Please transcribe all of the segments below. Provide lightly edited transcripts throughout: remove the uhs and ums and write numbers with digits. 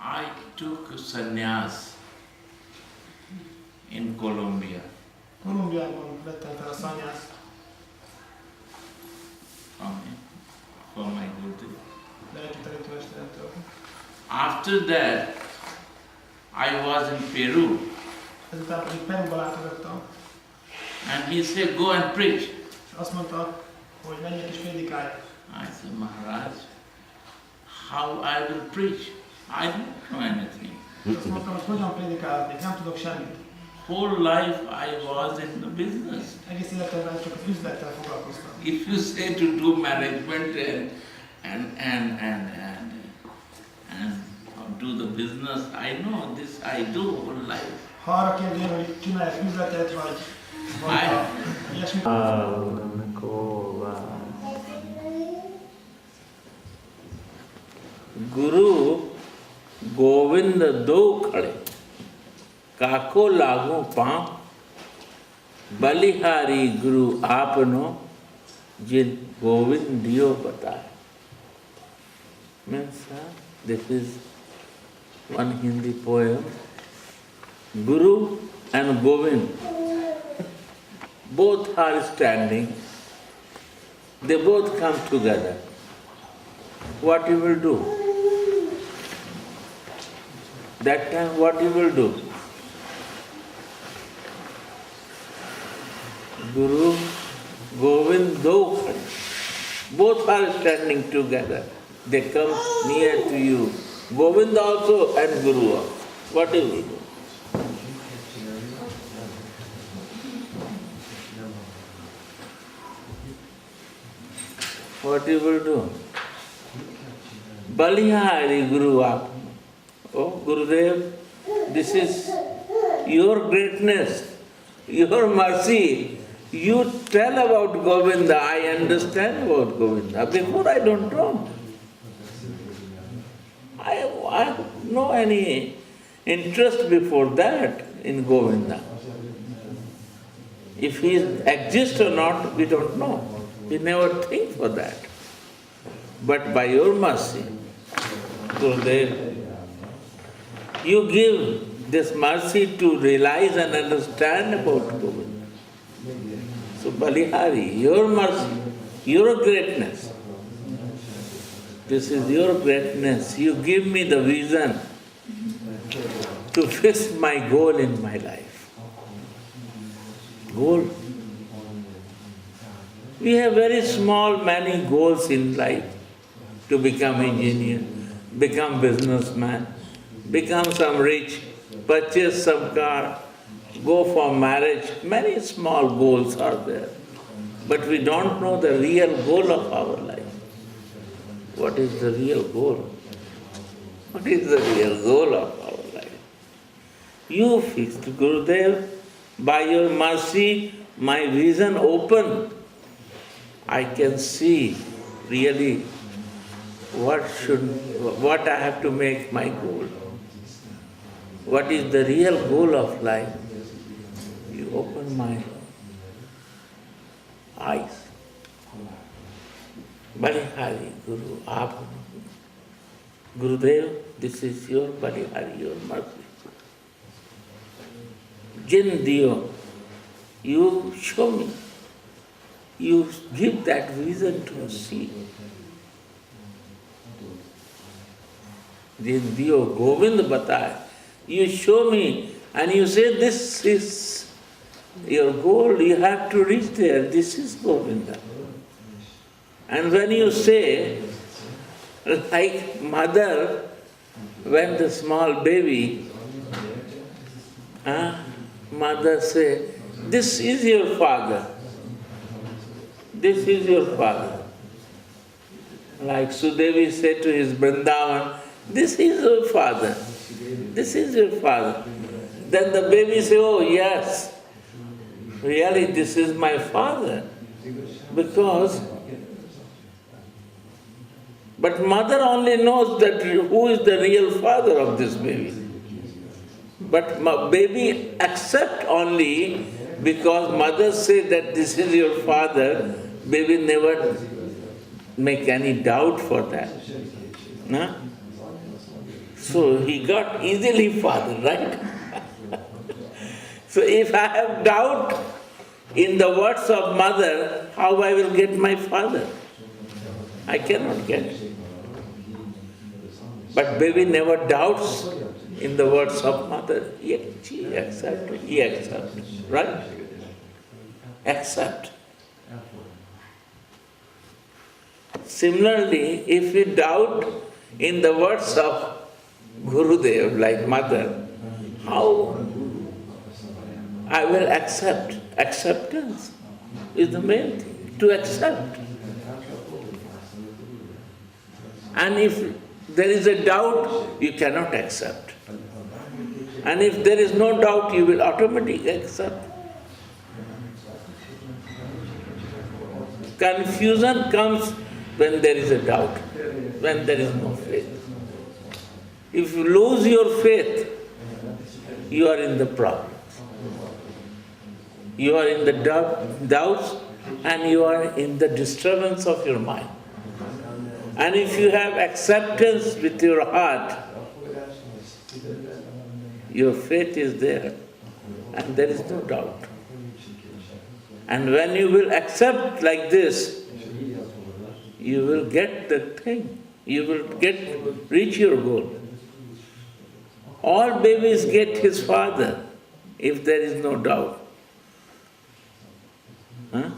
I took sannyas in Colombia. Kolumbiában vettem fel a szanyászt. For my Guru. Lelki-tanító mesteremtől. After that, I was in Peru. Ezután pedig Peruba látogattam. And he said, go and preach. És azt mondta, hogy menjek és prédikáljak. I said, Maharaj, how I will preach? I don't know anything. Azt mondtam, hogy hogyan prédikálhatnék, nem tudok semmit. Whole life I was in the business. Egész életemben csak az üzlettel foglalkoztam. If you say to do management and do the business, I know this I do whole life. Ha arra kérdél, hogy csinálj üzletet, vagy ilyesmit. Guru Govinda do khade kako lagu paam balihari Guru apno jin Govindiyo bataya. Means this is one Hindi poem. Guru and Govind both are standing. They both come together. What you will do? That time what you will do? Guru, Govind, both are standing together. They come near to you. Govind also and Guru also. What you will do? What you will do? Balihari Guru Aap. Oh, Gurudev, this is your greatness, your mercy. You tell about Govinda, I understand about Govinda. Before I don't know. I have no any interest before that in Govinda. If he exists or not, we don't know. We never think for that. But by your mercy, Gurudev, you give this mercy to realize and understand about Govinda. So Balihari, your mercy, your greatness, this is your greatness. You give me the vision to fix my goal in my life. Goal. We have very small, many goals in life. To become engineer, become businessman, become some rich, purchase some car, go for marriage. Many small goals are there. But we don't know the real goal of our life. What is the real goal? What is the real goal of our life? You fixed, Gurudev, by your mercy, my vision open. I can see really what I have to make my goal. What is the real goal of life? You open my eyes. Balihari Guru Aap. Gurudev, this is your Balihari, your mercy. Jin Dio, you show me. You give that vision to see. Jin Dio, Govind bataya. You show me and you say this is your goal, you have to reach there, this is Govinda. And when you say, like mother, when the small baby, mother say, this is your father. This is your father. Like Sudevi said to his Vrindavan, this is your father. This is your father. Then the baby say, oh yes, really this is my father. Because, but mother only knows that who is the real father of this baby. But baby accept only because mother say that this is your father, baby never make any doubt for that. No? So he got easily father, right? So if I have doubt in the words of mother, how I will get my father? I cannot get it. But baby never doubts in the words of mother. He accepts, he accepts, right? Accept. Similarly, if we doubt in the words of Gurudev, like mother, how I will accept? Acceptance is the main thing, to accept. And if there is a doubt, you cannot accept. And if there is no doubt, you will automatically accept. Confusion comes when there is a doubt, when there is no faith. If you lose your faith, you are in the problem. You are in the doubts and you are in the disturbance of your mind. And if you have acceptance with your heart, your faith is there and there is no doubt. And when you will accept like this, you will get the thing. You will reach your goal. All babies get his father if there is no doubt. Huh?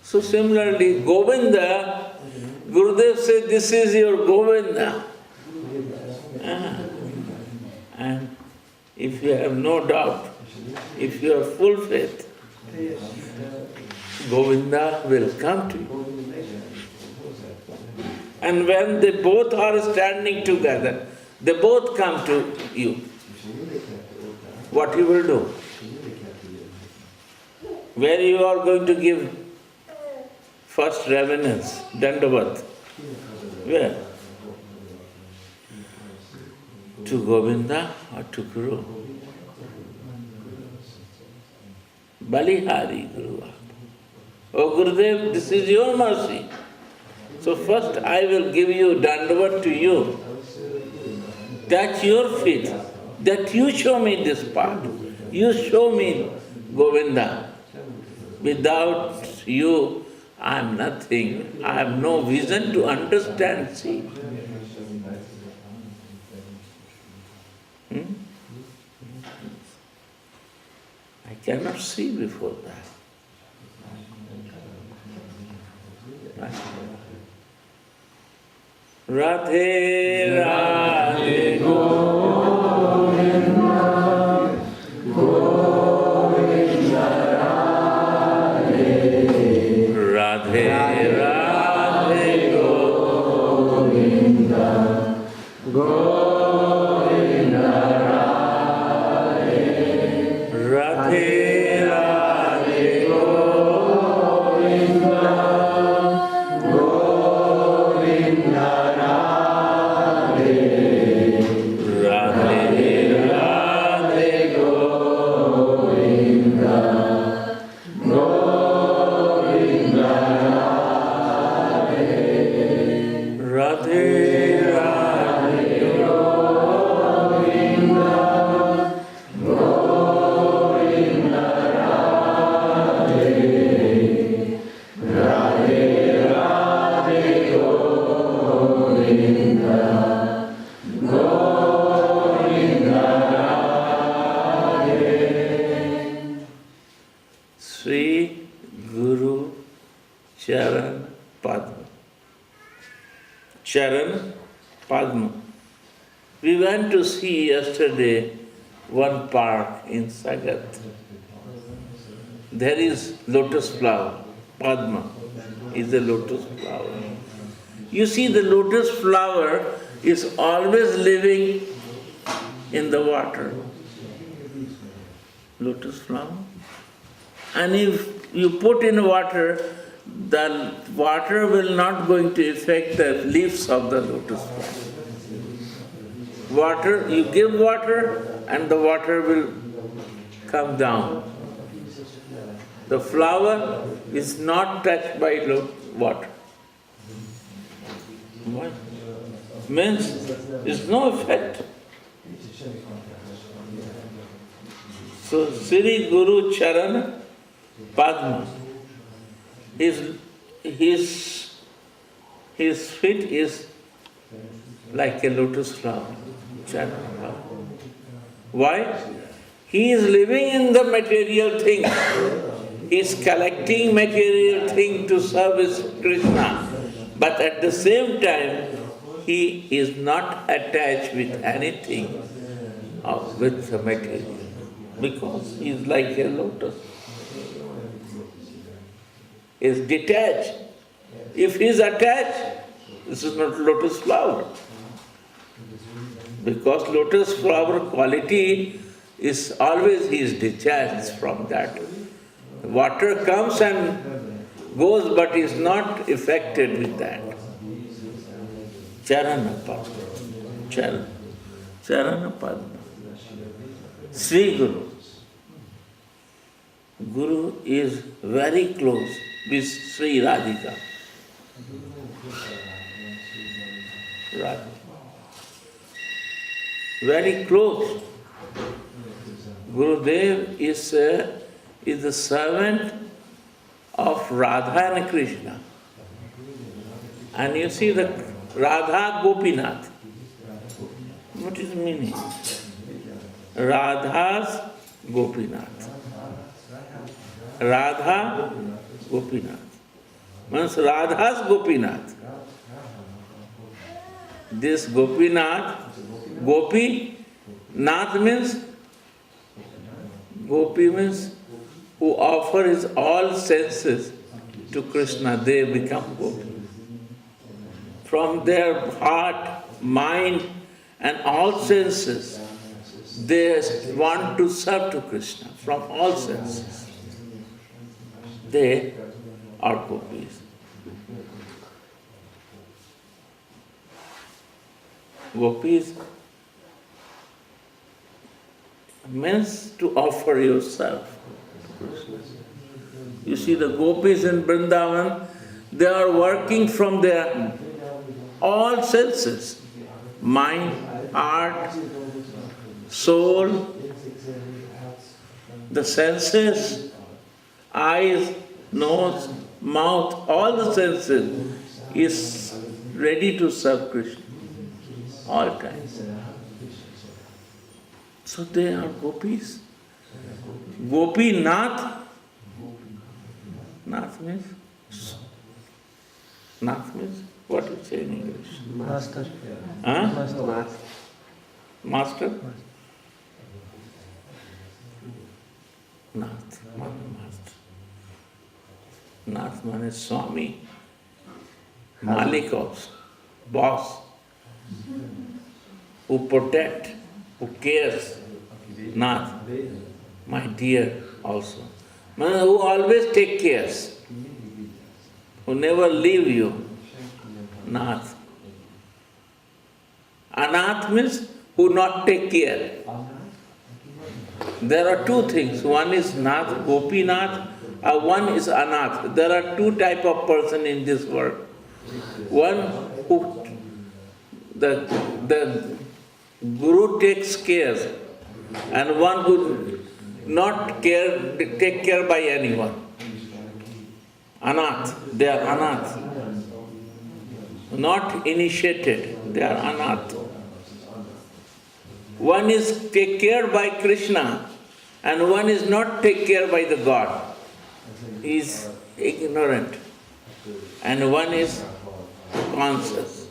So similarly, Govinda, Gurudev said, this is your Govinda. And if you have no doubt, if you have full faith, Govinda will come to you. And when they both are standing together, they both come to you. What you will do? Where you are going to give first reverence, Dandavat? Where? To Govinda or to Guru? Balihari Guru. Oh Gurudev, this is your mercy. So first I will give you Dandavat to you. Touch your feet, that you show me this path. You show me Govinda. Without you, I am nothing. I have no vision to understand, see. I cannot see before that. Right? Radhe Radhe Govinda Govinda Radhe Radhe Govinda Govinda Radhe Radhe Govinda Charan Padma. We went to see yesterday one park in Sagat. There is lotus flower. Padma is a lotus flower. You see, the lotus flower is always living in the water. Lotus flower. And if you put in water, the water will not going to affect the leaves of the lotus flower. Water, you give water and the water will come down. The flower is not touched by water. Why? Means it's no effect. So Sri Guru Charana Padma, his feet is like a lotus flower. Charana Padma. Why? He is living in the material thing. He is collecting material thing to service Krishna. But at the same time, he is not attached with anything with the material. Because he is like a lotus. He is detached. If he is attached, this is not lotus flower. Because lotus flower quality is always he is detached from that. Water comes and goes, but is not affected with that. Charana Padma. Charana Padma. Sri Guru. Guru is very close with Sri Radhika. Radhika. Very close. Gurudev is the servant of Radha and Krishna. And you see the Radha Gopinath. What is the meaning? Radha's Gopinath. Radha Gopinath. Means Radha's Gopinath. This Gopinath, Gopi, Nath means, Gopi means who offer his all senses to Krishna, they become Gopi. From their heart, mind and all senses, they want to serve to Krishna from all senses. They are Gopis. Gopis means to offer yourself to Krishna. You see the Gopis in Vrindavan, they are working from their all senses, mind, heart, soul, the senses, eyes, nose, mouth, all the senses is ready to serve Krishna all times. So they are Gopis. Gopi Nath. Nath means? Nath means? What do you say in English? Master. Huh? Master. Master? Nath. Master. Nath means Swami. Malik also. Boss. Who protect, who cares. Nath. My dear also. Who always take cares. Who never leave you. Nath. Anath means who not take care. There are two things. One is Nath, Gopinath, one is Anath. There are two type of person in this world. One who the Guru takes care, and one who not take care by anyone. Anath, they are Anath. Not initiated, they are Anath. One is take care by Krishna, and one is not take care by the God. He is ignorant. And one is conscious.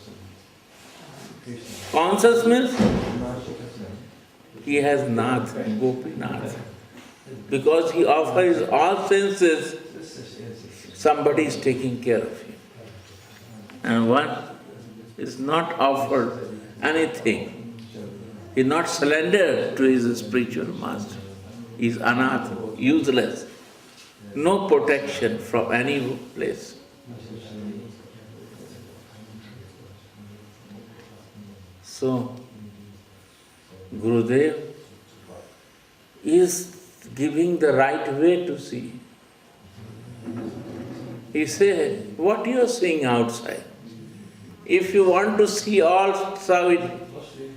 Conscious means he has Nath, Gopinath. Because he offers all senses, somebody is taking care of him. And one is not offered anything. He is not surrendered to his spiritual master. He is Anath, useless. No protection from any place. So, Gurudev is giving the right way to see. He said, what you are seeing outside? If you want to see all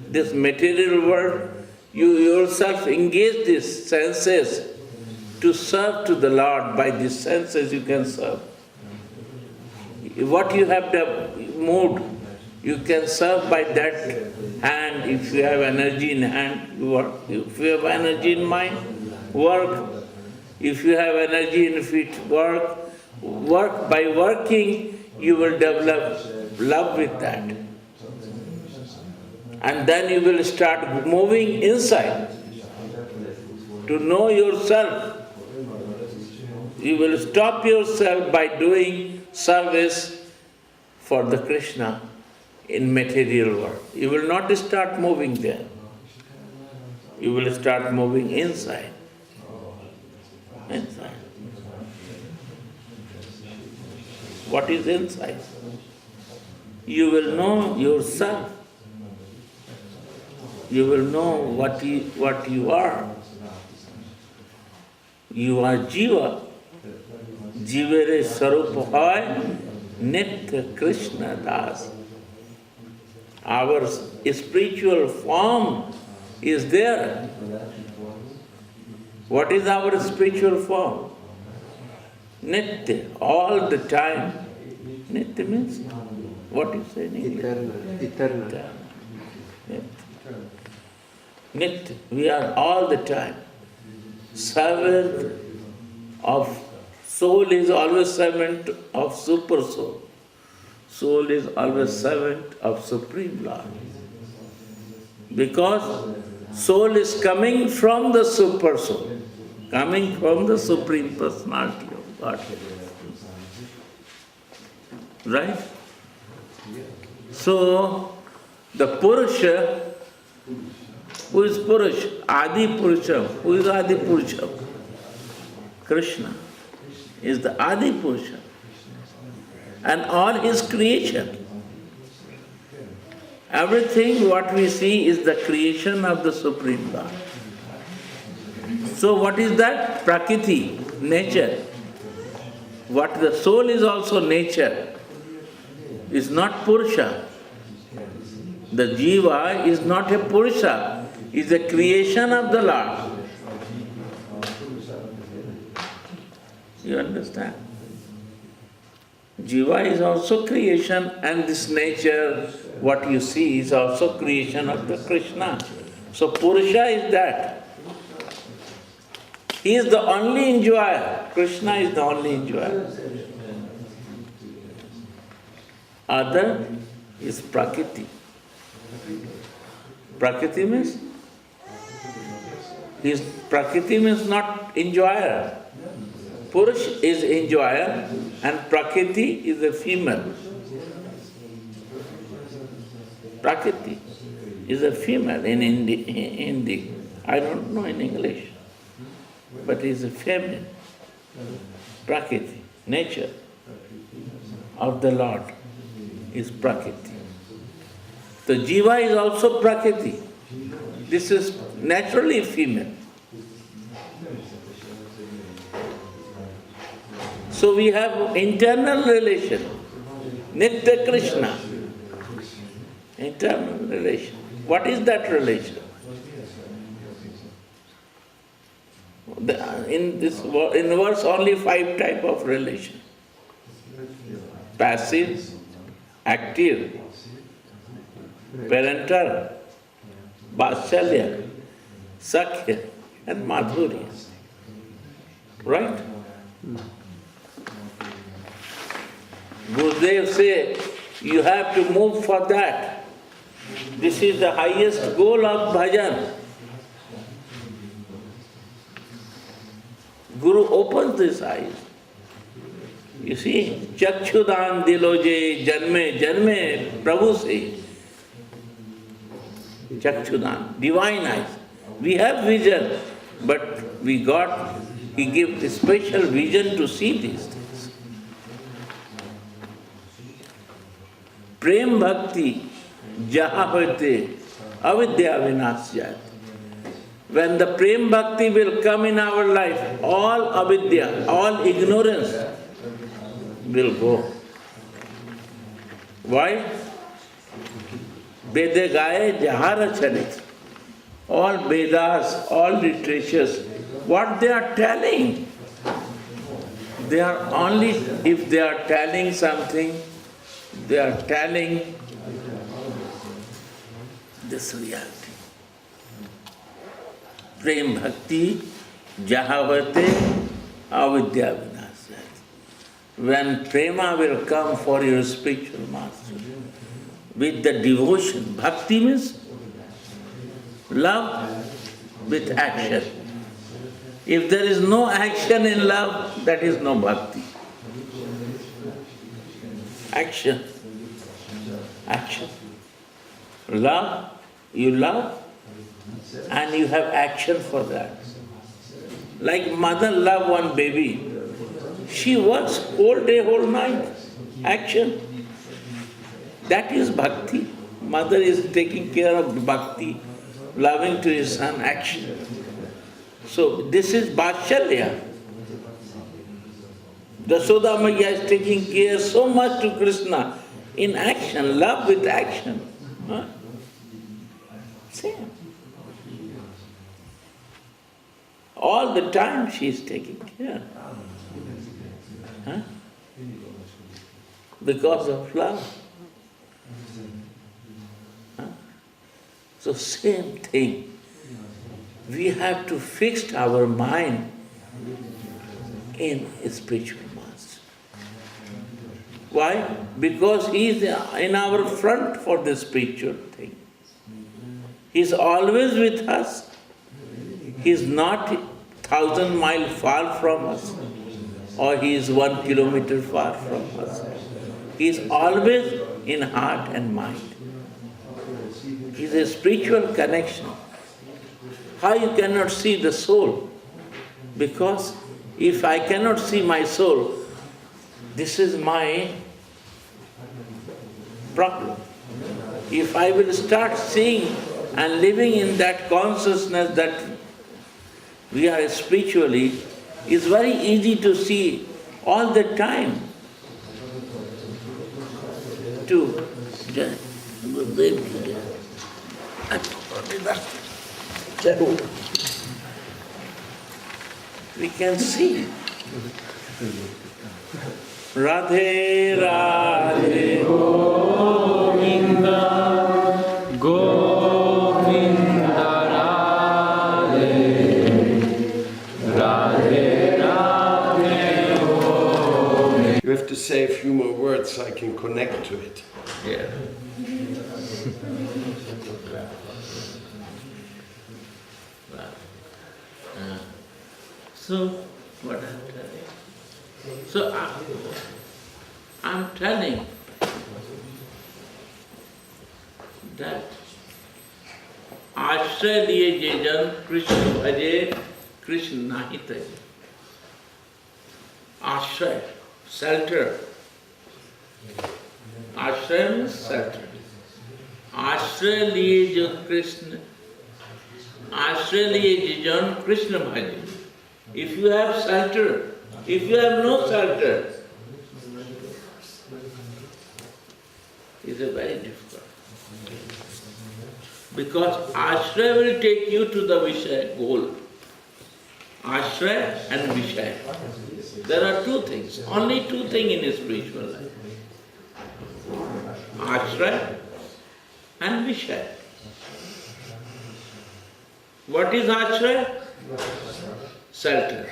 this material world, you yourself engage these senses to serve to the Lord. By these senses you can serve. What you have the mood, you can serve by that hand. If you have energy in hand, you work. If you have energy in mind, work. If you have energy in feet, work. Work. By working, you will develop love with that. And then you will start moving inside to know yourself. You will stop yourself by doing service for the Krishna in material world. You will not start moving there. You will start moving inside. Inside. What is inside? You will know yourself. You will know what you are. You are Jiva. Jivere Sarup Hoy Nitya Krishna Das. Our spiritual form is there. What is our spiritual form? Nitya, all the time. Nitya means, what you say in English? Eternal. Nitya, we are all the time. Servant of soul is always servant of super soul. Soul is always servant of Supreme Lord. Because soul is coming from the super soul, coming from the Supreme Personality of God. Right? So, the Purusha, who is Purusha? Adi Purusha. Who is Adi Purusha? Krishna is the Adi Purusha. And all his creation. Everything what we see is the creation of the Supreme Lord. So what is that? Prakriti, nature. What the soul is also nature. Is not Purusha. The Jiva is not a Purusha, is a creation of the Lord. You understand? Jiva is also creation, and this nature, what you see, is also creation of the Krishna. So Purusha is that. He is the only enjoyer. Krishna is the only enjoyer. Other is Prakriti. Prakriti means? Prakriti means not enjoyer. Purush is enjoyer and Prakriti is a female. Prakriti is a female in Hindi. I don't know in English, but it is a feminine. Prakriti, nature of the Lord is Prakriti. The Jiva is also Prakriti. This is naturally female. So we have internal relation, Nitya Krishna, internal relation. What is that relation? In the verse only 5 type of relation. Passive, active, parental, Vatsalya, Sakhya and Madhurya. Right? Gurudev say, you have to move for that. This is the highest goal of bhajan. Guru opens his eyes. You see, Chakshudan diloje janme janme Prabhu say. Chakshudan, divine eyes. We have vision, but he gives a special vision to see these things. Prem bhakti jaha hote avidya vinas jayate. When the prem bhakti will come in our life, all avidya, all ignorance will go. Why? Veda Gaye Jahara Charit. All Vedas, all literatures, what they are telling, they are only, if they are telling something, they are telling this reality. Prem Bhakti Jahavate Avidya Vinasat. When prema will come for your spiritual master, with the devotion, bhakti means love with action. If there is no action in love, that is no bhakti. Action. Action. Love, you love, and you have action for that. Like mother love one baby, she works whole day, whole night. Action. That is bhakti. Mother is taking care of bhakti, loving to his son, action. So this is Vatsalya. Yasoda Maya is taking care so much to Krishna in action, love with action. Huh? Same. All the time she is taking care. Huh? Because of love. Huh? So same thing. We have to fix our mind in a spiritual master. Why? Because he is in our front for the spiritual thing. He is always with us. He is not 1,000 miles far from us, or he is 1 kilometer far from us. He is always in heart and mind. He is a spiritual connection. How you cannot see the soul? Because if I cannot see my soul, this is my problem. If I will start seeing and living in that consciousness that we are spiritually, it's very easy to see all the time. We can see. Radhe Radhe Govinda Govinda Radhe Radhe Radhe Govinda. You have to say a few more words so I can connect to it. Yeah. So, what I'm telling? So, I'm telling that आश्रय लिए जे जन कृष्ण भजे कृष्ण नाही तजे. Ashray, shelter. Ashray means shelter. Ashray liye jo Krishna, ashray liye je jan Krishna bhaje. If you have shelter, if you have no shelter, it's a very difficult. Because ashray will take you to the Vishaya goal. Ashray and Vishaya. There are two things, only two things in a spiritual life. Ashray and Vishaya. What is ashray? Shelter.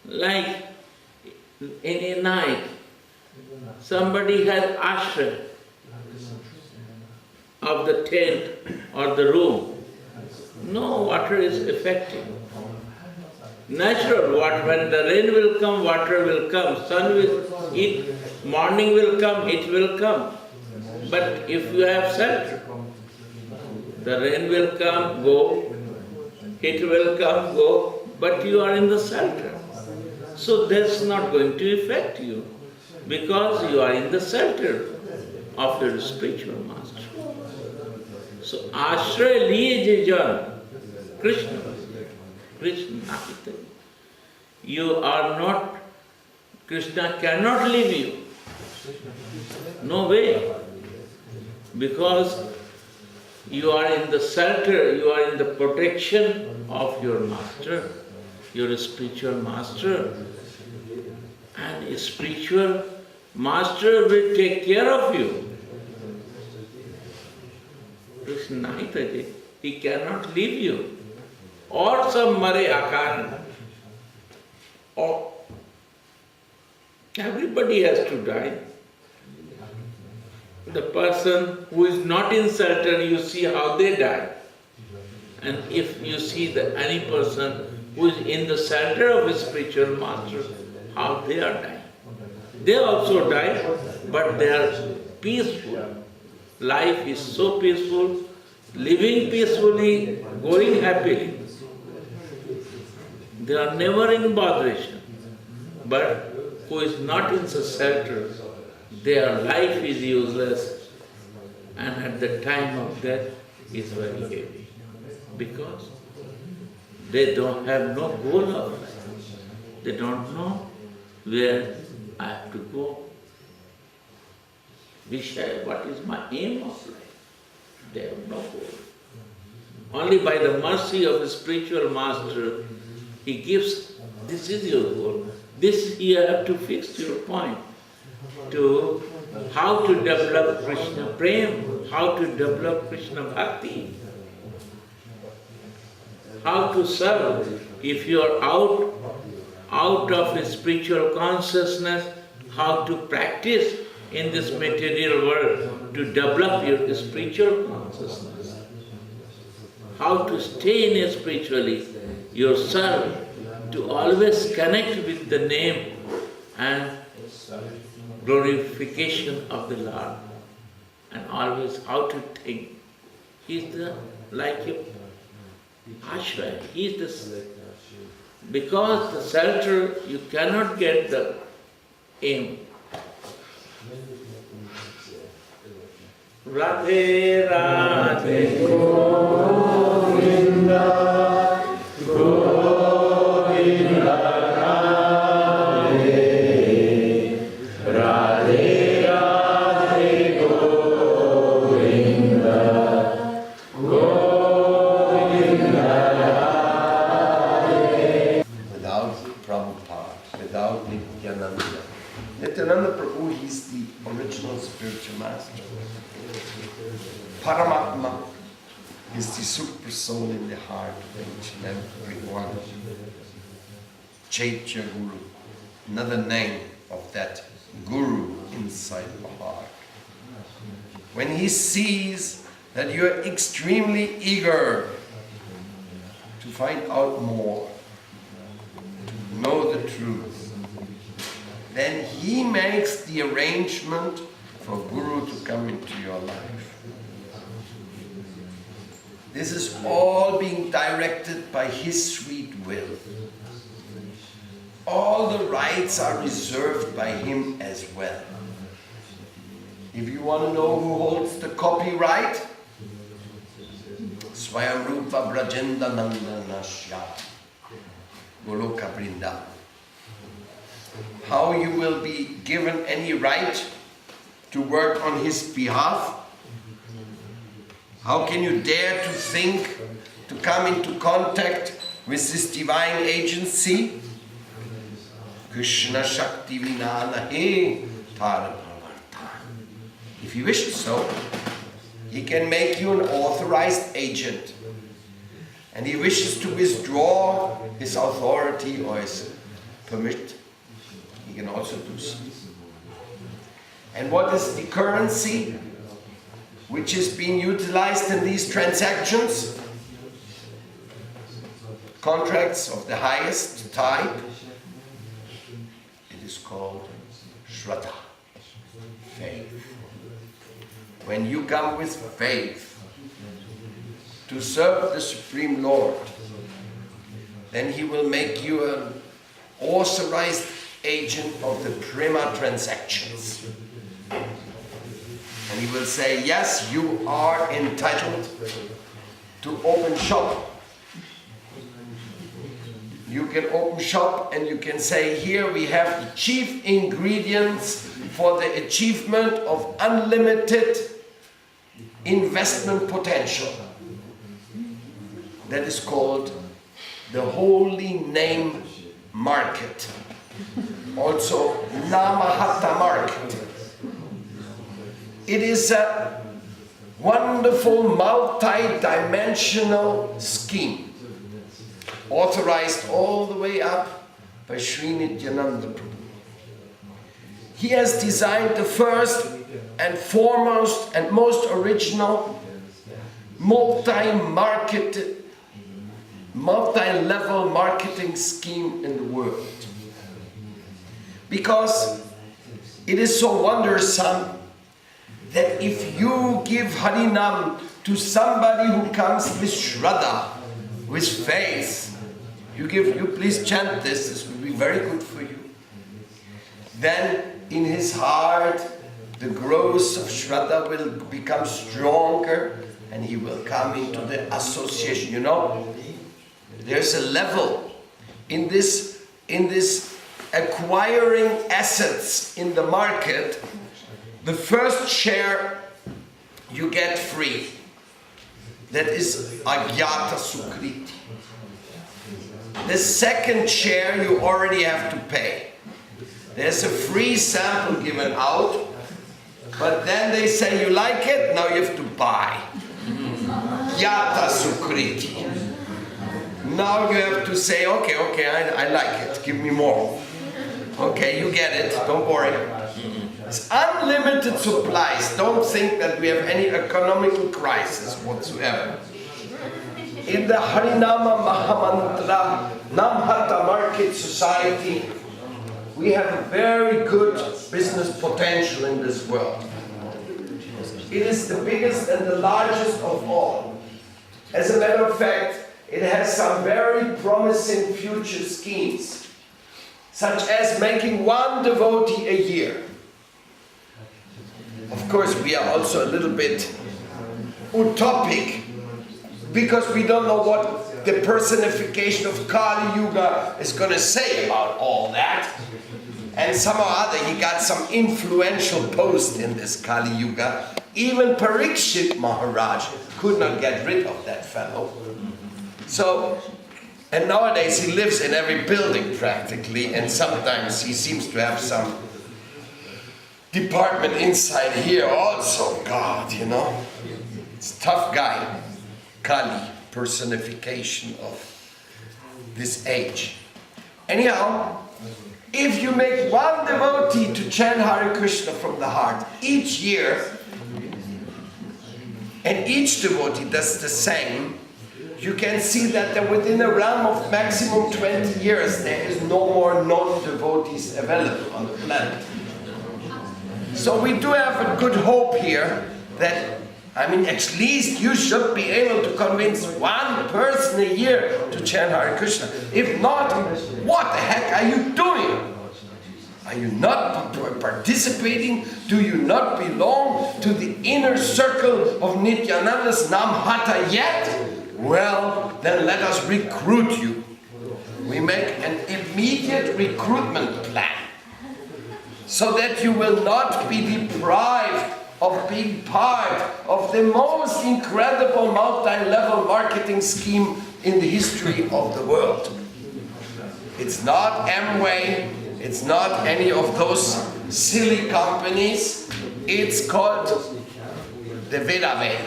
Like in a night, somebody has ashray of the tent or the room. No water is effective. Natural water, when the rain will come, water will come, sun will heat, morning will come, heat will come. But if you have shelter, the rain will come, go, heat will come, go, but you are in the shelter. So that's not going to affect you, because you are in the shelter of your spiritual master. So ashray liye je jan, Krishna. Krishna, you are not, Krishna cannot leave you. No way. Because you are in the shelter, you are in the protection of your master, your spiritual master. And a spiritual master will take care of you. Krishna, he cannot leave you. Or some mare akan. Or everybody has to die. The person who is not in shelter, you see how they die. And if you see any person who is in the shelter of a spiritual master, how they are dying. They also die, but they are peaceful. Life is so peaceful, living peacefully, going happily. They are never in botheration. But who is not in the shelter, their life is useless, and at the time of death is very heavy. Because they don't have no goal of life. They don't know where I have to go. What is my aim of life? They have no goal. Only by the mercy of a spiritual master, he gives, this is your goal. This you have to fix your point to how to develop Krishna Prem, how to develop Krishna Bhakti, how to serve. If you are out of a spiritual consciousness, how to practice in this material world to develop your spiritual consciousness, how to stay in it spiritually, yourself, to always connect with the name and glorification of the Lord, and always how to think. He's like a ashray. He's the, because the shelter, you cannot get the aim. Radhe Radhe Govinda, Govinda Radhe, Radhe Radhe Govinda, Govinda Radhe. Without Prabhupada, without Nityananda. Nityananda Prabhu, he's the original spiritual master. Paramatma is the super soul in the heart of each and every one. Chaitya Guru, another name of that Guru inside the heart. When he sees that you are extremely eager to find out more, to know the truth, then he makes the arrangement for Guru to come into your life. This is all being directed by his sweet will. All the rights are reserved by him as well. If you want to know who holds the copyright, Swayamrupa Brajenda Nandanasya, Goloka Vrinda. How you will be given any right to work on his behalf? How can you dare to think to come into contact with this divine agency? Krishna Shakti Vinana He Tara Pravarta. If he wishes so, he can make you an authorized agent. And he wishes to withdraw his authority or his permit, he can also do so. And what is the currency which is being utilized in these transactions? Contracts of the highest type. It is called Shraddha, faith. When you come with faith to serve the Supreme Lord, then he will make you an authorized agent of the prima transactions. And he will say, yes, you are entitled to open shop. You can open shop and you can say, here we have the chief ingredients for the achievement of unlimited investment potential that is called the holy name market, also Namahata market. It is a wonderful multi-dimensional scheme, authorized all the way up by Sri Nityananda Prabhu. He has designed the first and foremost and most original multi-level marketing scheme in the world. Because it is so wondersome that if you give Harinam to somebody who comes with Shraddha, with faith, you please chant this, this will be very good for you. Then in his heart, the growth of Shraddha will become stronger and he will come into the association. You know, there's a level in this acquiring assets in the market. The first share you get free. That is Agyata Sukriti. The second share you already have to pay. There's a free sample given out, but then they say you like it, now you have to buy. Yata Sukriti. Now you have to say, okay, I like it, give me more. Okay, you get it, don't worry. It's unlimited supplies. Don't think that we have any economical crisis whatsoever. In the Harinama Mahamantra Namhata Market Society, we have a very good business potential in this world. It is the biggest and the largest of all. As a matter of fact, it has some very promising future schemes, such as making one devotee a year. Of course, we are also a little bit utopic, because we don't know what the personification of Kali Yuga is going to say about all that. And somehow or other, he got some influential post in this Kali Yuga. Even Parikshit Maharaj could not get rid of that fellow. So, and nowadays he lives in every building practically, and sometimes he seems to have some department inside here also. God, you know, it's a tough guy. Kali, personification of this age. Anyhow, if you make one devotee to chant Hare Krishna from the heart each year, and each devotee does the same, you can see that within a realm of maximum 20 years, there is no more non-devotees available on the planet. So we do have a good hope here that, I mean, at least you should be able to convince one person a year to chant Hare Krishna. If not, what the heck are you doing? Are you not participating? Do you not belong to the inner circle of Nityananda's Namhata yet? Well, then let us recruit you. We make an immediate recruitment plan, so that you will not be deprived of being part of the most incredible multi-level marketing scheme in the history of the world. It's not Amway, it's not any of those silly companies. It's called the Veda way.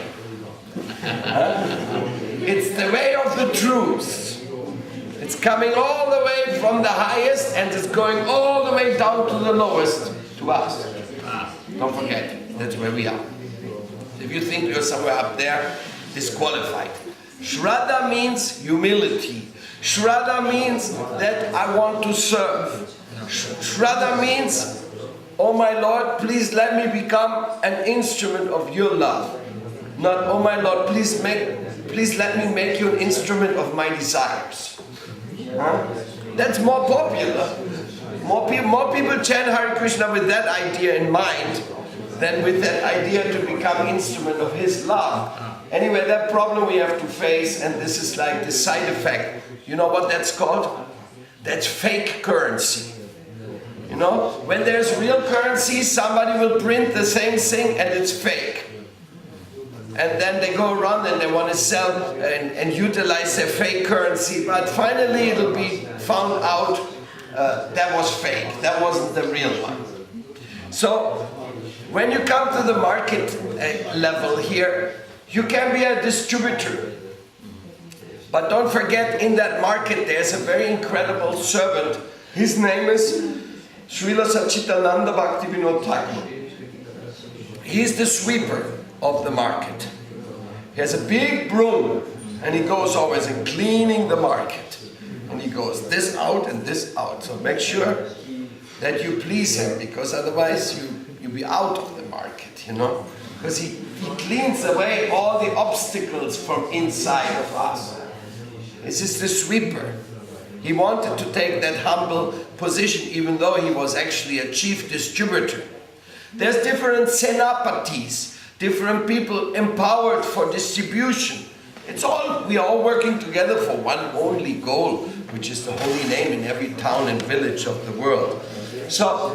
It's the way of the truth. It's coming all the way from the highest and it's going all the way down to the lowest, to us. Don't forget, that's where we are. If you think you're somewhere up there, disqualified. Shraddha means humility. Shraddha means that I want to serve. Shraddha means, oh my Lord, please let me become an instrument of your love. Not, oh my Lord, please let me make you an instrument of my desires. Huh? That's more popular. More people chant Hare Krishna with that idea in mind than with that idea to become instrument of his love. Anyway, that problem we have to face, and this is like the side effect. You know what that's called? That's fake currency. You know, when there's real currency, somebody will print the same thing and it's fake. and then they go around and they want to sell and utilize their fake currency, but finally it'll be found out that was fake, that wasn't the real one. So when you come to the market level here, you can be a distributor. But don't forget, in that market there's a very incredible servant. His name is Srila Satchitananda Bhaktivinoda Thakur. He's the sweeper of the market. He has a big broom and he goes always and cleaning the market. And he goes this out and this out. So make sure that you please him, because otherwise you'll be out of the market, you know. Because he cleans away all the obstacles from inside of us. This is the sweeper. He wanted to take that humble position even though he was actually a chief distributor. There's different senapatis, different people empowered for distribution. We are all working together for one only goal, which is the holy name in every town and village of the world. So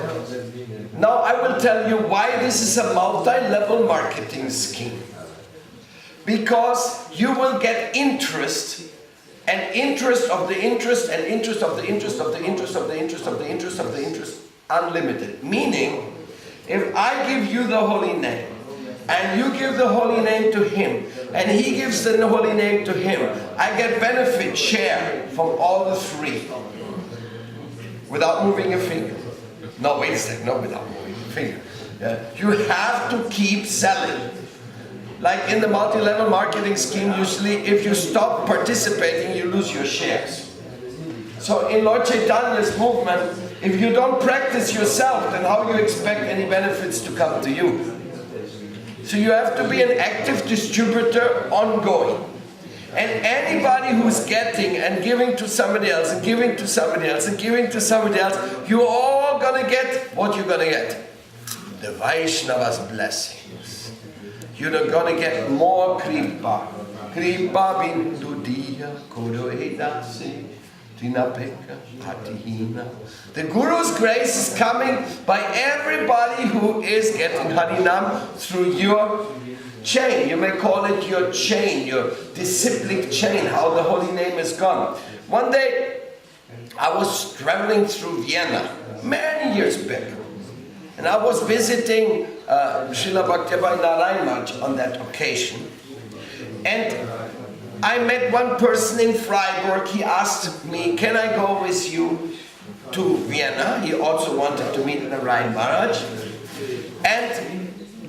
now I will tell you why this is a multi-level marketing scheme. Because you will get interest, and interest of the interest, and interest of the interest of the interest of the interest of the interest of the interest, unlimited. Meaning, if I give you the holy name, and you give the holy name to him, and he gives the holy name to him, I get benefit share from all the three. Without moving a finger. No, wait a second, not without moving a finger. You have to keep selling. Like in the multi-level marketing scheme, usually if you stop participating, you lose your shares. So in Lord Chaitanya's movement, if you don't practice yourself, then how do you expect any benefits to come to you? So you have to be an active distributor ongoing. And anybody who's getting and giving to somebody else and giving to somebody else and giving to somebody else, you're all gonna get what you're gonna get. The Vaishnava's blessings. You're gonna get more kripa. Kripa bindu diya koro edasi tinapeka hatihina. The Guru's grace is coming by everybody who is getting Harinam through your chain. You may call it your chain, your disciplic chain, how the holy name is gone. One day, I was traveling through Vienna, many years back. And I was visiting Srila Bhaktivedanta Narayan Maharaj on that occasion. And I met one person in Freiburg. He asked me, can I go with you to Vienna? He also wanted to meet Narayan Maharaj. And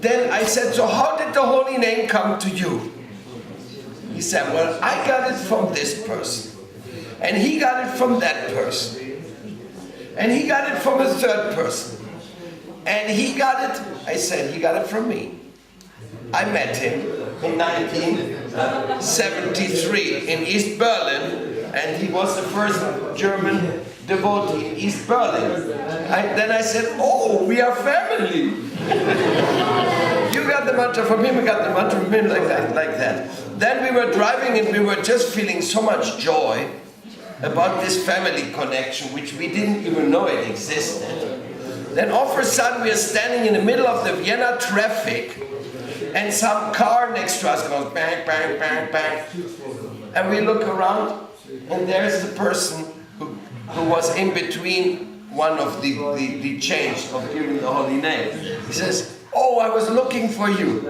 then I said, so how did the holy name come to you? He said, well, I got it from this person. And he got it from that person. And he got it from a third person. And he got it, I said, he got it from me. I met him in 1973 in East Berlin, and he was the first German devotee in East Berlin. Then I said, oh, we are family. You got the mantra from him, I got the mantra from him, like that. Then we were driving and we were just feeling so much joy about this family connection, which we didn't even know it existed. Then all of a sudden we are standing in the middle of the Vienna traffic, and some car next to us goes bang, bang, bang, bang. And we look around, and there's the person who was in between one of the change of giving the holy name. He says, oh, I was looking for you.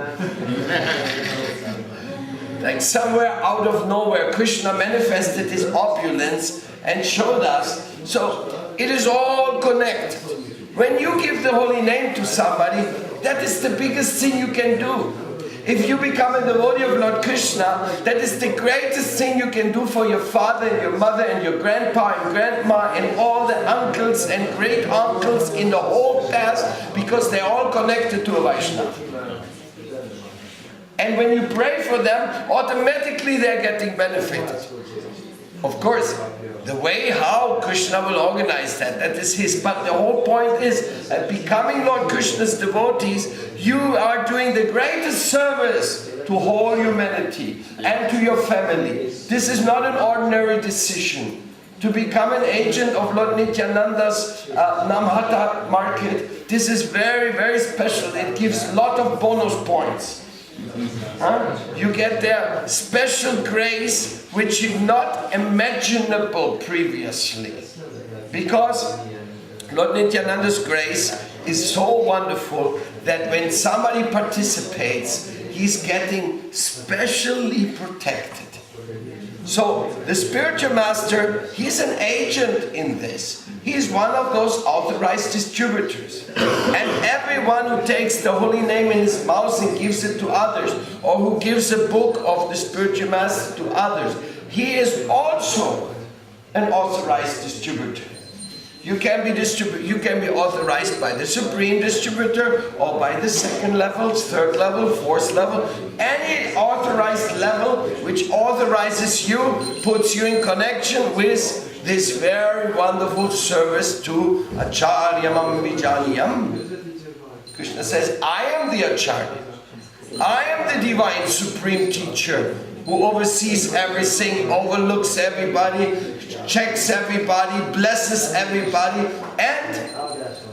Like somewhere out of nowhere, Krishna manifested his opulence and showed us. So it is all connected. When you give the holy name to somebody, that is the biggest thing you can do. If you become a devotee of Lord Krishna, that is the greatest thing you can do for your father and your mother and your grandpa and grandma and all the uncles and great uncles in the whole past, because they're all connected to a Vaishnava. And when you pray for them, automatically they're getting benefited. Of course, the way how Krishna will organize that is his. But the whole point is, becoming Lord Krishna's devotees, you are doing the greatest service to whole humanity and to your family. This is not an ordinary decision. To become an agent of Lord Nityananda's Namhata market, this is very, very special. It gives a lot of bonus points. You get their special grace which is not imaginable previously. Because Lord Nityananda's grace is so wonderful that when somebody participates, he's getting specially protected. So the spiritual master, he's an agent in this. He's one of those authorized distributors. And everyone who takes the holy name in his mouth and gives it to others, or who gives a book of the spiritual master to others, he is also an authorized distributor. You can be authorized by the supreme distributor, or by the second level, third level, fourth level. Any authorized level which authorizes you, puts you in connection with this very wonderful service to Acharyamam Vijaniyam. Krishna says, I am the Acharya. I am the divine supreme teacher who oversees everything, overlooks everybody, checks everybody, blesses everybody, and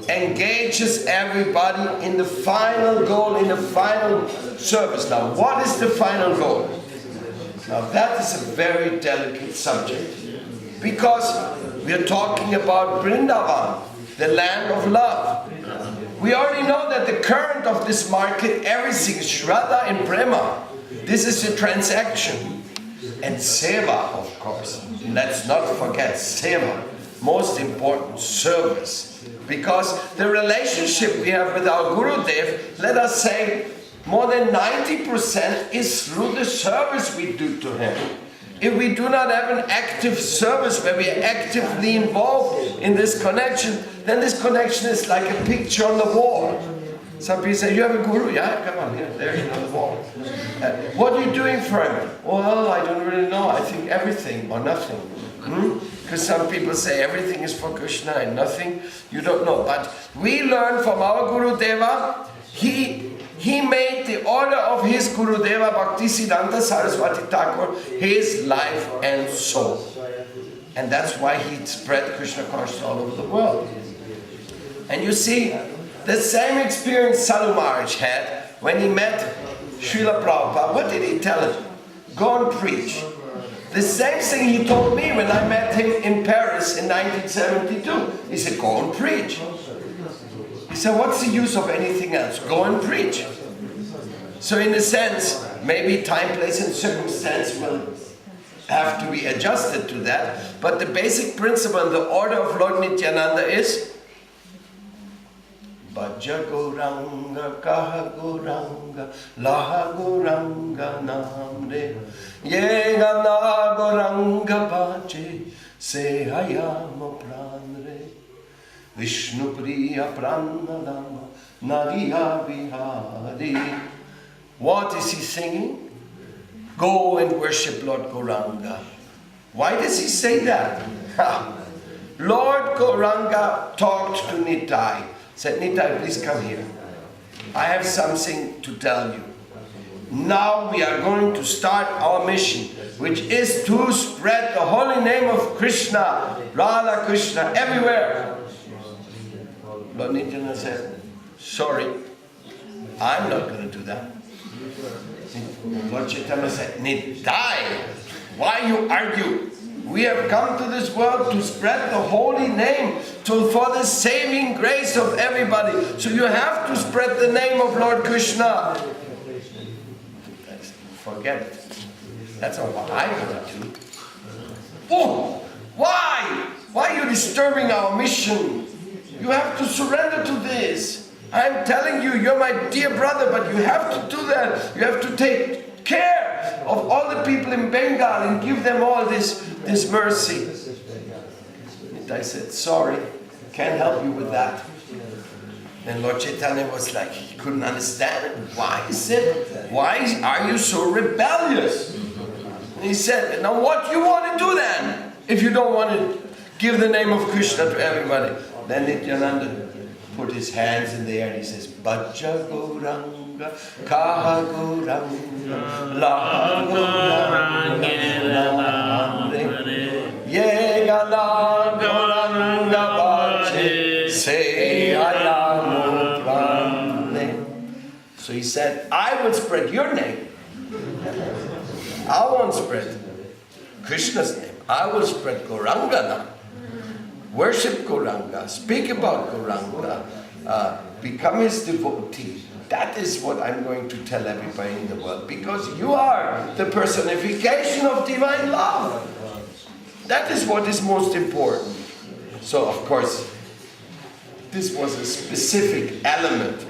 engages everybody in the final goal, in the final service. Now, what is the final goal? Now, that is a very delicate subject, because we are talking about Vrindavan, the land of love. We already know that the current of this market, everything is Shraddha and Prema. This is a transaction. And Seva, of course. Let's not forget Seva. Most important, service. Because the relationship we have with our Gurudev, let us say, more than 90% is through the service we do to him. If we do not have an active service where we are actively involved in this connection, then this connection is like a picture on the wall. Some people say, you have a guru? Yeah, come on, here, there you on the wall. What are you doing for him? Well, I don't really know. I think everything or nothing. Because some people say everything is for Krishna and nothing. You don't know. But we learn from our Guru Deva, he made the order of his Guru Deva Bhaktisiddhanta Saraswati Thakur his life and soul. And that's why he spread Krishna consciousness all over the world. And you see, the same experience Sadhu Maharaj had when he met Srila Prabhupada. What did he tell him? Go and preach. The same thing he told me when I met him in Paris in 1972. He said, go and preach. He said, what's the use of anything else? Go and preach. So in a sense, maybe time, place and circumstance will have to be adjusted to that. But the basic principle and the order of Lord Nityananda is Bhaja Gauranga, Kaha Gauranga, Laha Gauranga Namre, Yegana Gauranga Bhaje, Se Hayama Pranre, Vishnu Priya Pranadama, Nariya Vihari. What is he singing? Go and worship Lord Gauranga. Why does he say that? Lord Gauranga talked to Nitai. Said, Nitai, please come here. I have something to tell you. Now we are going to start our mission, which is to spread the holy name of Krishna, Radha Krishna, everywhere. Lord Nityananda said, sorry, I'm not going to do that. Lord Chaitanya said, Nitai, why you argue? We have come to this world to spread the holy name, for the saving grace of everybody. So you have to spread the name of Lord Krishna. Forget it. That's not what I'm going to do. Oh, why? Why are you disturbing our mission? You have to surrender to this. I'm telling you, you're my dear brother, but you have to do that. You have to take care of all the people in Bengal and give them all this mercy. And I said, sorry, can't help you with that. Then Lord Chaitanya was like, he couldn't understand it. Why is it? Why are you so rebellious? And he said, now what do you want to do then? If you don't want to give the name of Krishna to everybody. Then Nityananda put his hands in the air and he says, Bhaja Gauranga, Kaha Gauranga, La Gauranga, Yegana Gauranga Bhaje, Se Ayamu Prane. So he said, I will spread your name. I won't spread Krishna's name. I will spread Gauranga now. Worship Gauranga, speak about Gauranga, become his devotee. That is what I'm going to tell everybody in the world, because you are the personification of divine love. That is what is most important. So, of course, this was a specific element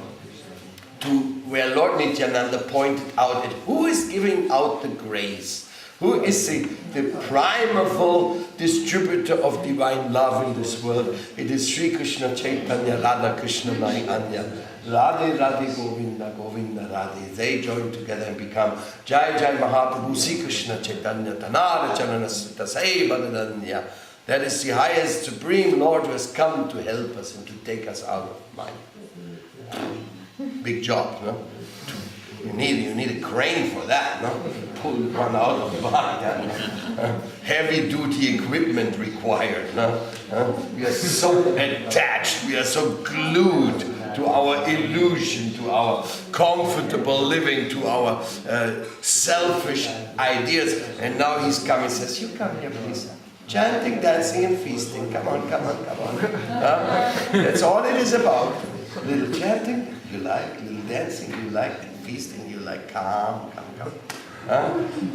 to where Lord Nityananda pointed out at who is giving out the grace. Who is the primeval distributor of divine love in this world? It is Sri Krishna Chaitanya, Radha Krishna Anya. Radhe Radhe Govinda, Govinda Radhe. They join together and become Jai Jai Mahaprabhu Sri Krishna Chaitanya Tanara Chanana Sutta Sai Badadanya. That is the highest supreme Lord who has come to help us and to take us out of mind. Big job, no? You need a crane for that, no? Pull one out of the body. Heavy duty equipment required, no? We are so attached, we are so glued to our illusion, to our comfortable living, to our selfish ideas. And now he's coming and says, you come here, please. Chanting, dancing and feasting. Come on, come on, come on. That's all it is about. A little chanting, you like. A little dancing, you like. And feasting, you like. Come.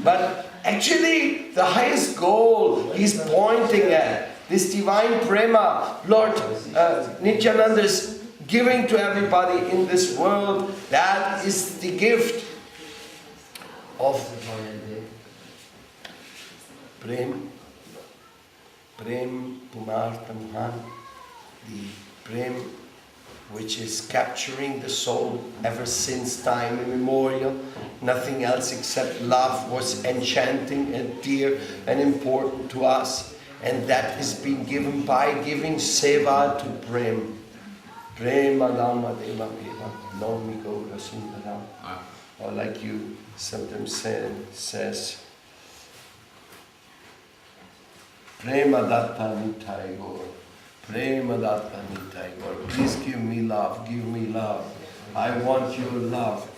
But actually, the highest goal he's pointing at, this divine prema, Lord Nityananda is giving to everybody in this world, that is the gift of Prem Pumarthamhan, the Prem which is capturing the soul ever since time immemorial. Nothing else except love was enchanting and dear and important to us. And that is being given by giving seva to Prem. Prema Dhamma Deva Deva Nomi Gaura Sundaram. Or like you sometimes says, Prema Datta Nitai Gaur. Prema Datta Nitai Gaur. Please give me love, give me love. I want your love.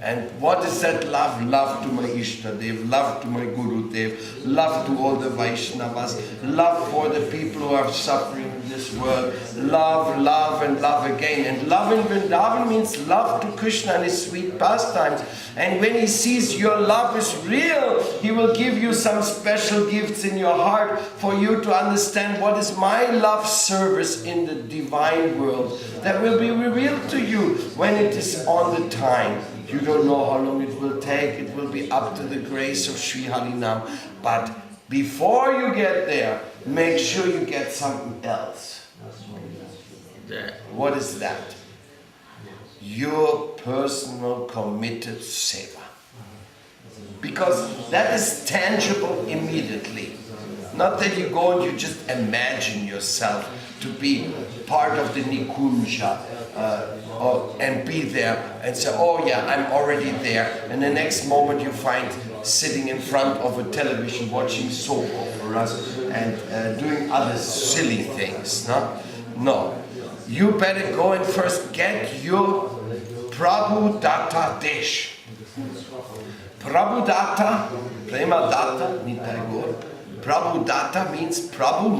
And what is that love? Love to my Ishtadev, love to my Guru Dev, love to all the Vaishnavas, love for the people who are suffering in this world, love, love and love again. And love in Vrindavan means love to Krishna and his sweet pastimes. And when he sees your love is real, he will give you some special gifts in your heart for you to understand what is my love service in the divine world. That will be revealed to you when it is on the time. You don't know how long it will take. It will be up to the grace of Sri Harinam. But before you get there, make sure you get something else. What is that? Your personal committed seva. Because that is tangible immediately. Not that you go and you just imagine yourself to be part of the Nikunja and be there and say, oh yeah, I'm already there. And the next moment you find sitting in front of a television watching soap operas and doing other silly things. No. You better go and first get your Prabhu Datta Desh. Prabhu Datta, Prema Datta, Nitai Gaur. Prabhu Datta means Prabhu,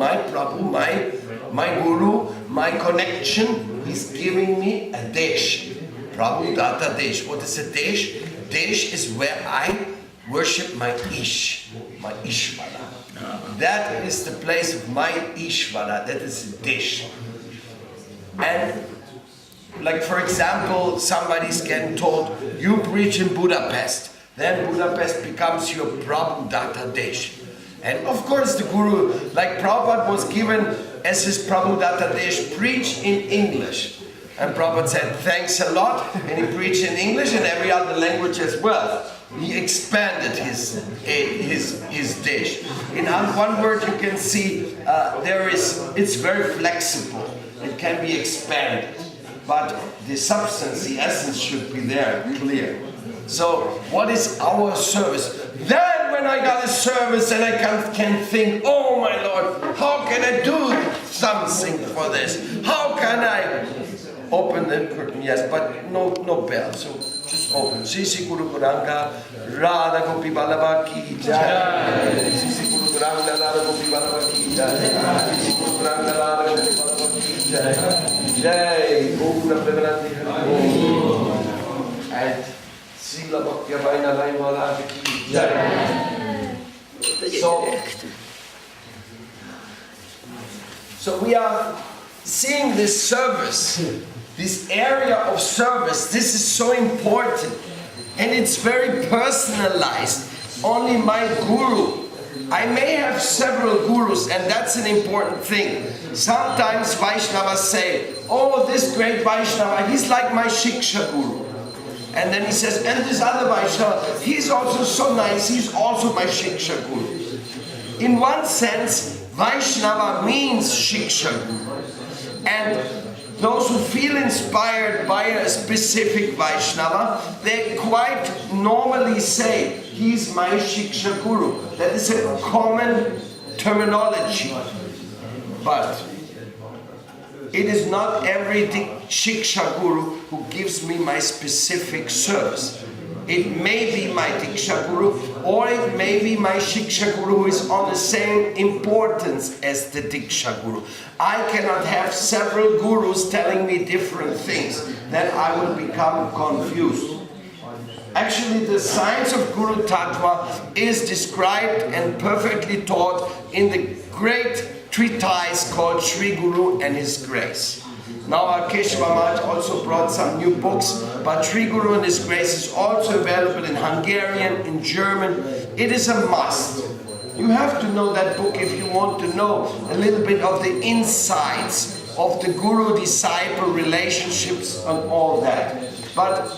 my Guru, my connection. He's giving me a Desh. Prabhu Datta Desh. What is a Desh? Desh is where I worship my Ishvara. That is the place of my Ishvara. That is a Desh. And like for example, somebody's getting told, you preach in Budapest. Then Budapest becomes your Prabhu Datta Desh. And of course the Guru, like Prabhupada was given as his Prabhu Datta Desh, preach in English. And Prabhupada said, thanks a lot. And he preached in English and every other language as well. He expanded his Desh. In one word you can see, it's very flexible. It can be expanded. But the substance, the essence should be there, clear. So what is our service? Then when I got a service and I can think, oh my Lord, how can I do something for this? How can I open the curtain? Yes, but no bell. So Just open. Sisi Guru Guranga, Radha Gopi Ballabha Ki Jai. Sisi Guru Guranga, Radha Gopi Ballabha Ki Jai. Sisi Guru Guranga, Radha Gopi Ballabha Ki Jai. Jai. Gopura Premanandi Hari. And Sila Bhakti Avaina Laimala Ki Jai. So we are seeing this service, this area of service. This is so important, and it's very personalized. Only my guru. I may have several gurus, and that's an important thing. Sometimes Vaishnavas say, oh, this great Vaishnava, he's like my Shiksha guru. And then he says, and this other Vaishnava, he's also so nice, he's also my Shiksha guru. In one sense, Vaishnava means Shiksha guru. And those who feel inspired by a specific Vaishnava, they quite normally say, he's my Shiksha guru. That is a common terminology. But it is not every Shiksha guru who gives me my specific service. It may be my Diksha guru, or it may be my Shiksha guru who is on the same importance as the Diksha guru. I cannot have several gurus telling me different things. Then I will become confused. Actually, the science of Guru Tattva is described and perfectly taught in the great treatise called Sri Guru and His Grace. Now our Keshava Maharaj also brought some new books, but Sri Guru and His Grace is also available in Hungarian, in German. It is a must. You have to know that book if you want to know a little bit of the insights of the guru-disciple relationships and all that. But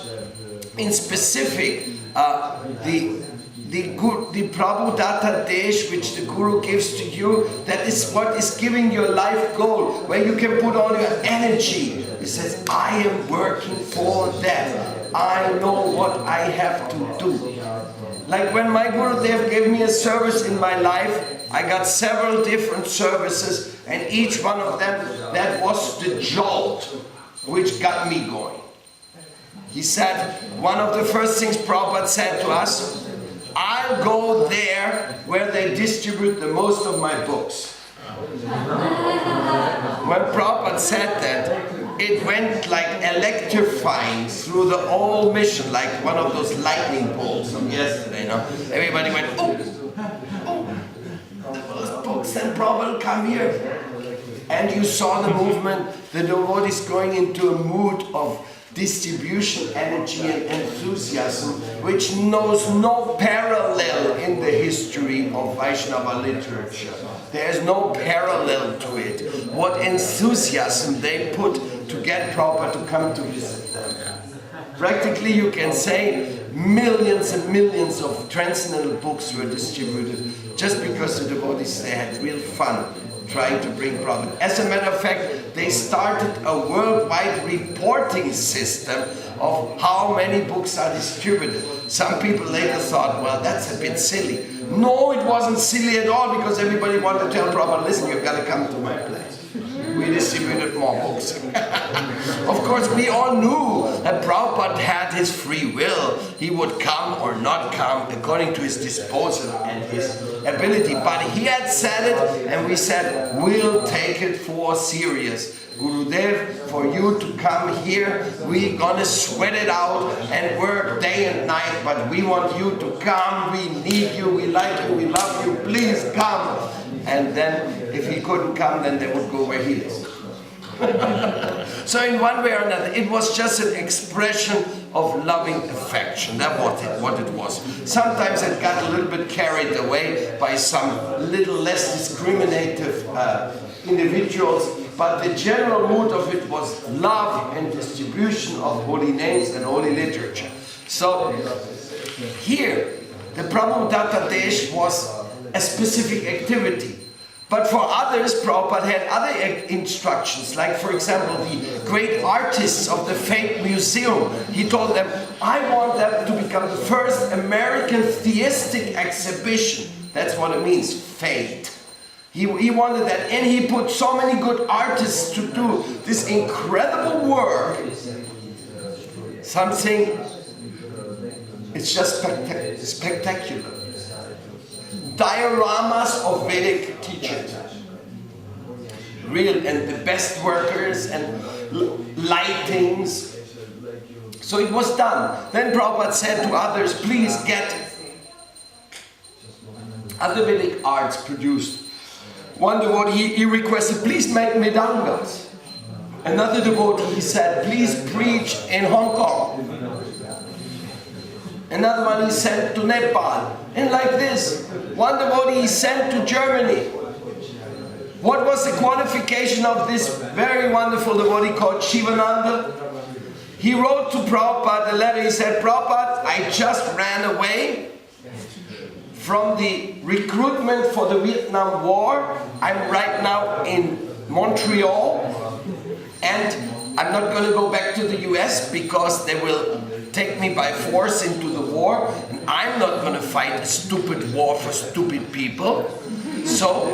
in specific, the Prabhudatta Desh which the Guru gives to you, that is what is giving your life goal, where you can put all your energy. He says, I am working for that. I know what I have to do. Like when my Gurudev gave me a service in my life, I got several different services, and each one of them, that was the jolt which got me going. He said, one of the first things Prabhupada said to us, I'll go there where they distribute the most of my books. When Prabhupada said that, it went like electrifying through the whole mission, like one of those lightning bolts from yesterday, you know. Everybody went, oh, those books, and Prabhupada will come here. And you saw the movement, the devotees going into a mood of distribution, energy and enthusiasm, which knows no parallel in the history of Vaishnava literature. There is no parallel to it. What enthusiasm they put to get Prabhupada to come to visit them. Practically you can say millions and millions of transcendental books were distributed just because the devotees, they had real fun trying to bring Prabhupada. As a matter of fact, they started a worldwide reporting system of how many books are distributed. Some people later thought, well, that's a bit silly. No, it wasn't silly at all, because everybody wanted to tell Prabhupada, listen, you've got to come to my place. We distributed more books. Of course, we all knew that Prabhupada had his free will. He would come or not come according to his disposal and his ability. But he had said it, and we said, we'll take it for serious. Gurudev, for you to come here, we're gonna sweat it out and work day and night, but we want you to come, we need you, we like you, we love you, please come. And then, if he couldn't come, then they would go where he is. So in one way or another, it was just an expression of loving affection. That's what it was. Sometimes it got a little bit carried away by some little less discriminative individuals, but the general mood of it was love and distribution of holy names and holy literature. So here, the Prabhudatta Desh was a specific activity. But for others, Prabhupada had other instructions, like for example, the great artists of the Fate Museum. He told them, I want them to become the first American theistic exhibition. That's what it means, fate. He wanted that, and he put so many good artists to do this incredible work. Something It's just spectacular. Dioramas of Vedic teachings. Real, and the best workers and lightings. So it was done. Then Prabhupada said to others, please get other Vedic arts produced. One devotee, he requested, please make Mridangas. Another devotee, he said, please preach in Hong Kong. Another one he sent to Nepal. And like this, one devotee he sent to Germany. What was the qualification of this very wonderful devotee called Shivananda? He wrote to Prabhupada a letter. He said, Prabhupada, I just ran away from the recruitment for the Vietnam War. I'm right now in Montreal. And I'm not going to go back to the US because they will take me by force into the war. And I'm not going to fight a stupid war for stupid people. So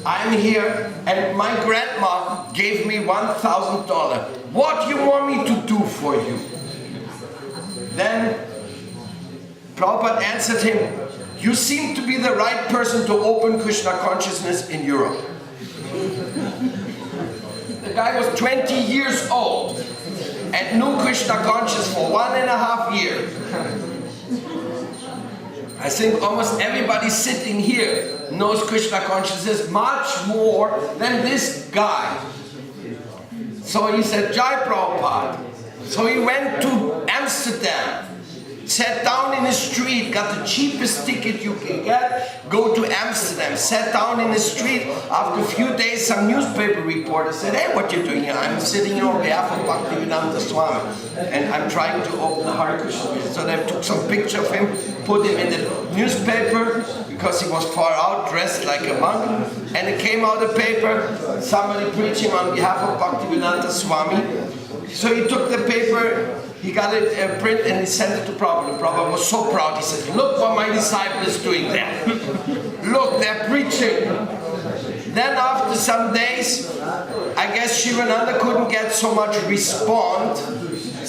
I'm here, and my grandma gave me $1,000. What do you want me to do for you? Then Prabhupada answered him, you seem to be the right person to open Krishna consciousness in Europe. The guy was 20 years old and knew Krishna consciousness for 1.5 years. I think almost everybody sitting here knows Krishna consciousness much more than this guy. So he said, Jai Prabhupada. So he went to Amsterdam, sat down in the street, got the cheapest ticket you can get, go to Amsterdam, sat down in the street. After a few days, some newspaper reporter said, hey, what you doing here? I'm sitting here on behalf of Bhaktivedanta Swami, and I'm trying to open the Hare Krishna. So they took some picture of him, put him in the newspaper, because he was far out, dressed like a monk, and it came out the paper, somebody preaching on behalf of Bhaktivedanta Swami. So he took the paper, he got it print, and he sent it to Prabhupada. Prabhupada was so proud. He said, look what my disciple is doing there. Look, they're preaching. Then after some days, I guess Shivananda couldn't get so much response.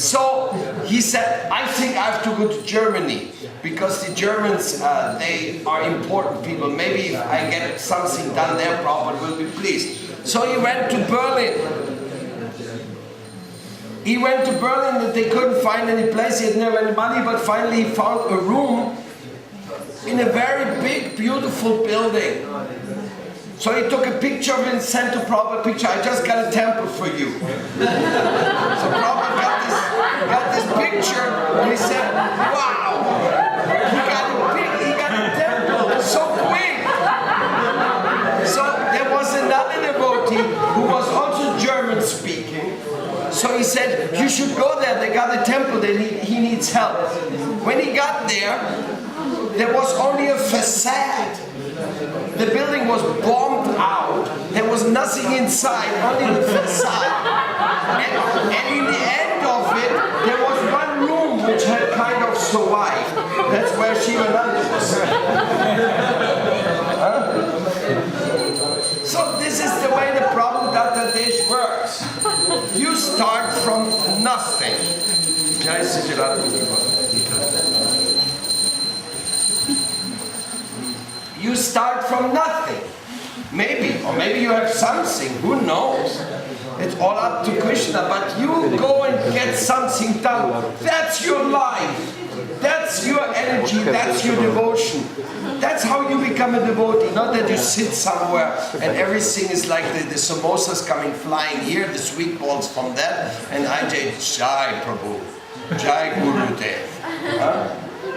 So he said, I think I have to go to Germany, because the Germans, they are important people. Maybe if I get something done there, Prabhupada will be pleased. So he went to Berlin. He went to Berlin, and they couldn't find any place. He had never any money, but finally he found a room in a very big, beautiful building. So he took a picture of it and sent to Prabhupada a picture. I just got a temple for you. So Prabhupada got this picture, and he said, wow, he got a temple so quick. So there was another devotee who was also German speaking. So he said, you should go there, they got a temple, he needs help. When he got there, there was only a facade. The building was bombed out. There was nothing inside, only the facade. And in the end of it, there was one room which had kind of survived. That's where Shivananda was. So this is the way the Paramadvaiti dish works. You start from nothing. You start from nothing. Maybe, or maybe you have something, who knows? It's all up to Krishna, but you go and get something done. That's your life. That's your energy, that's your devotion. That's how you become a devotee, not that you sit somewhere and everything is like the samosas coming flying here, the sweet balls from that, and I say, Jai Prabhu, Jai Gurudev.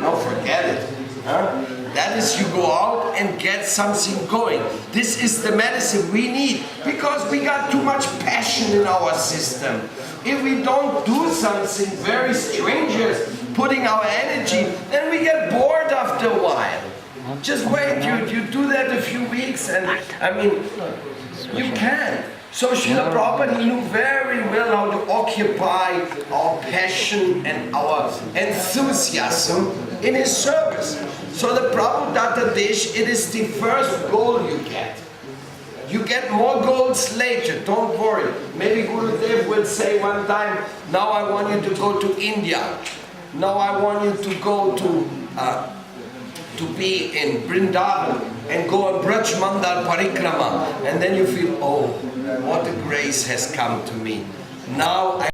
No, forget it. That is, you go out and get something going. This is the medicine we need, because we got too much passion in our system. If we don't do something very strenuous, putting our energy, then we get bored after a while. Just wait, you do that a few weeks, and I mean, you can. So Srila Prabhupada, he knew very well how to occupy our passion and our enthusiasm in his service. So the Paramadvaiti dish, it is the first goal you get. You get more goals later, don't worry. Maybe Gurudev will say one time, now I want you to go to India. now I want you to go to be in Vrindavan and go on Braj Mandal Parikrama, and then you feel, oh, what a grace has come to me. Now I